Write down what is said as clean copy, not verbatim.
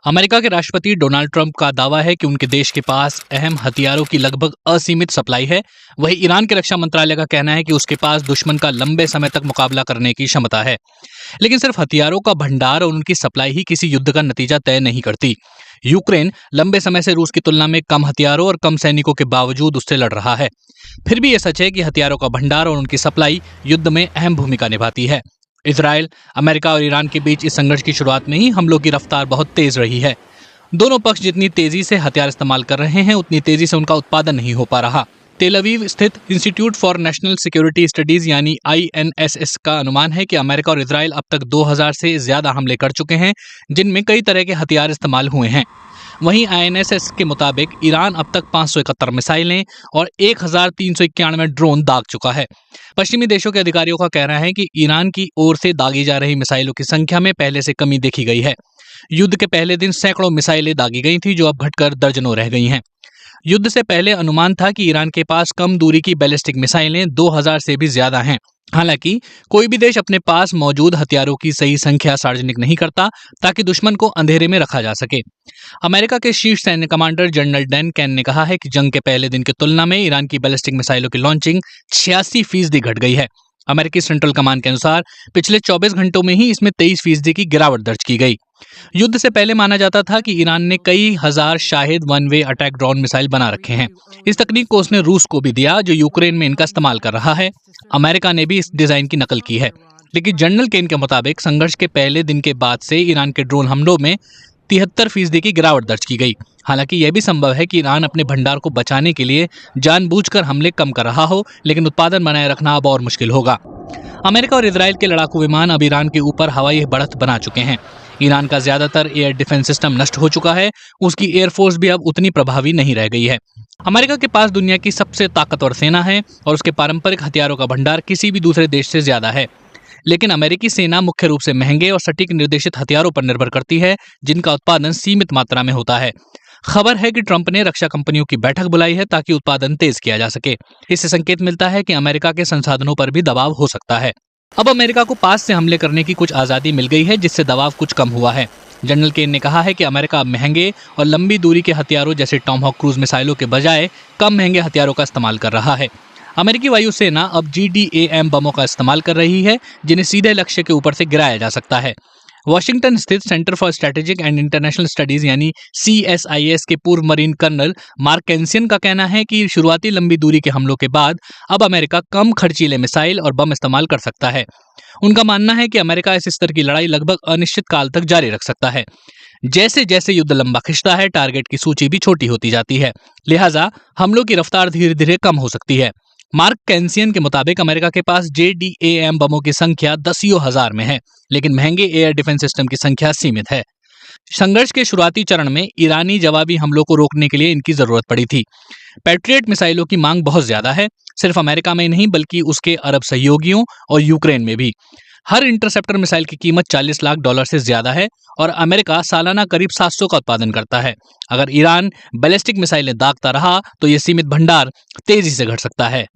America के राष्ट्रपति Donald Trump का दावा है कि उनके देश के पास अहम हथियारों की लगभग असीमित सप्लाई है। वहीं ईरान के रक्षा मंत्रालय का कहना है कि उसके पास दुश्मन का लंबे समय तक मुकाबला करने की क्षमता है। लेकिन सिर्फ हथियारों का भंडार और उनकी सप्लाई ही किसी युद्ध का नतीजा तय नहीं करती। यूक्रेन लंबे समय से रूस की तुलना में कम हथियारों और कम सैनिकों के बावजूद उससे लड़ रहा है। फिर भी ये सच है कि हथियारों का भंडार और उनकी सप्लाई युद्ध में अहम भूमिका निभाती है। इजराइल, अमेरिका और ईरान के बीच इस संघर्ष की शुरुआत में ही हमलों की रफ्तार बहुत तेज रही है। दोनों पक्ष जितनी तेजी से हथियार इस्तेमाल कर रहे हैं, उतनी तेजी से उनका उत्पादन नहीं हो पा रहा। तेल अवीव स्थित institute for national security studies यानी INSS का अनुमान है कि अमेरिका और इजराइल अब तक 2000 से ज्यादा हमले कर चुके हैं, जिनमें कई तरह के हथियार इस्तेमाल हुए हैं। वहीं INSS के मुताबिक ईरान अब तक 571 मिसाइलें और 1391 ड्रोन दाग चुका है। पश्चिमी देशों के अधिकारियों का कहना है कि ईरान की ओर से दागी जा रही मिसाइलों की संख्या में पहले से कमी देखी गई है। युद्ध के पहले दिन सैकड़ों मिसाइलें दागी गई थी, जो अब घटकर दर्जनों रह गई हैं। युद्ध से पहले अनुमान था कि ईरान के पास कम दूरी की बैलिस्टिक मिसाइलें 2000 से भी ज्यादा हैं। हालांकि कोई भी देश अपने पास मौजूद हथियारों की सही संख्या सार्वजनिक नहीं करता, ताकि दुश्मन को अंधेरे में रखा जा सके। अमेरिका के शीर्ष सैन्य कमांडर जनरल डैन कैन ने कहा है कि जंग के पहले दिन की तुलना में ईरान की बैलिस्टिक मिसाइलों की लॉन्चिंग 86% घट गई है। अमेरिकी सेंट्रल कमांड के अनुसार पिछले 24 घंटों में ही इसमें 23% की गिरावट दर्ज की गई। युद्ध से पहले माना जाता था कि ईरान ने कई हजार Shahid one way attack drone missile बना रखे हैं। इस तकनीक को उसने रूस को भी दिया, जो यूक्रेन में इनका इस्तेमाल कर रहा है। अमेरिका ने भी इस डिजाइन की नकल की है। लेकिन जनरल केन के मुताबिक संघर्ष के पहले दिन के बाद से ईरान के ड्रोन हमलों में 73% की गिरावट दर्ज की गई। हालांकि यह भी संभव है कि ईरान अपने भंडार को बचाने के लिए जानबूझकर हमले कम कर रहा हो, लेकिन उत्पादन बनाए रखना अब और मुश्किल होगा। अमेरिका और इजराइल के लड़ाकू विमान अब ईरान के ऊपर हवाई बढ़त बना चुके हैं। ईरान का ज्यादातर एयर डिफेंस सिस्टम नष्ट हो चुका है। उसकी एयरफोर्स भी अब उतनी प्रभावी नहीं रह गई है। अमेरिका के पास दुनिया की सबसे ताकतवर सेना है और उसके पारंपरिक हथियारों का भंडार किसी भी दूसरे देश से ज्यादा है। लेकिन अमेरिकी सेना मुख्य रूप से महंगे और सटीक निर्देशित हथियारों पर निर्भर करती है, जिनका उत्पादन सीमित मात्रा में होता है। खबर है कि ट्रंप ने रक्षा कंपनियों की बैठक बुलाई है ताकि उत्पादन तेज किया जा सके। इससे संकेत मिलता है कि अमेरिका के संसाधनों पर भी दबाव हो सकता है। अब अमेरिका को पास से हमले करने की कुछ आजादी मिल गई है, जिससे दबाव कुछ कम हुआ है। जनरल केन ने कहा है कि अमेरिका अब महंगे और लंबी दूरी के हथियारों जैसे टॉमहॉक क्रूज मिसाइलों के बजाय कम महंगे हथियारों का इस्तेमाल कर रहा है। अमेरिकी वायुसेना अब GDAM बमों का इस्तेमाल कर रही है, जिन्हें सीधे लक्ष्य के ऊपर से गिराया जा सकता है। वॉशिंगटन स्थित centre for strategic and international studies यानी CSIS के पूर्व मरीन कर्नल मार्क कैंसियन का कहना है कि शुरुआती लंबी दूरी के हमलों के बाद अब अमेरिका कम खर्चीले मिसाइल और बम इस्तेमाल कर सकता है। उनका मानना है कि अमेरिका इस स्तर की लड़ाई लगभग अनिश्चित काल तक जारी रख सकता है। जैसे जैसे युद्ध लंबा खिंचता है, टारगेट की सूची भी छोटी होती जाती है, लिहाजा हमलों की रफ्तार धीरे धीरे कम हो सकती है। मार्क कैंसियन के मुताबिक अमेरिका के पास JDAM बमों की संख्या दसियों हजार में है, लेकिन महंगे एयर डिफेंस सिस्टम की संख्या सीमित है। संघर्ष के शुरुआती चरण में ईरानी जवाबी हमलों को रोकने के लिए इनकी जरूरत पड़ी थी। पैट्रियट मिसाइलों की मांग बहुत ज्यादा है, सिर्फ अमेरिका में नहीं बल्कि उसके अरब सहयोगियों और यूक्रेन में भी। हर इंटरसेप्टर मिसाइल की कीमत $40 लाख से ज्यादा है और अमेरिका सालाना करीब 700 का उत्पादन करता है। अगर ईरान बैलिस्टिक मिसाइलें दागता रहा तो यह सीमित भंडार तेजी से घट सकता है।